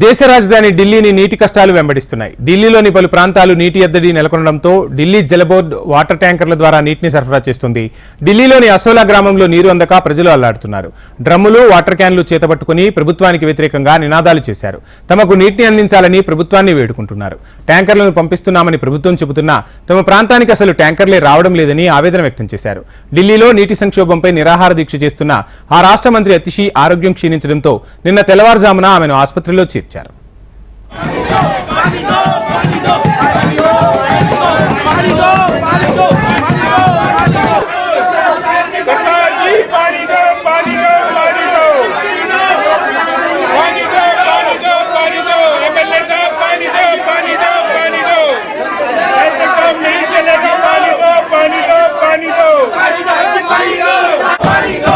దేశ రాజధాని ఢిల్లీని నీటి కష్టాలు వెంబడిస్తున్నాయి. ఢిల్లీలోని పలు ప్రాంతాలు నీటి ఎద్దడి నెలకొనడంతో ఢిల్లీ జల బోర్డు వాటర్ ట్యాంకర్ల ద్వారా నీటిని సరఫరా చేస్తుంది. ఢిల్లీలోని అసోలా గ్రామంలో నీరు అందక ప్రజలు అల్లాడుతున్నారు. డ్రమ్ములు, వాటర్ క్యాన్లు చేతపట్టుకుని ప్రభుత్వానికి వ్యతిరేకంగా నినాదాలు చేశారు. తమకు నీటిని అందించాలని ప్రభుత్వాన్ని వేడుకుంటున్నారు. ట్యాంకర్లను పంపిస్తున్నామని ప్రభుత్వం చెబుతున్నా తమ ప్రాంతానికి అసలు ట్యాంకర్లే రావడం లేదని ఆవేదన వ్యక్తం చేశారు. ఢిల్లీలో నీటి సంక్షోభంపై నిరాహార దీక్ష చేస్తున్న ఆ రాష్ట్ర మంత్రి అతిషి ఆరోగ్యం క్షీణించడంతో నిన్న తెల్లవారుజామున ఆమెను ఆసుపత్రిలో చేర్చారు. पानी दो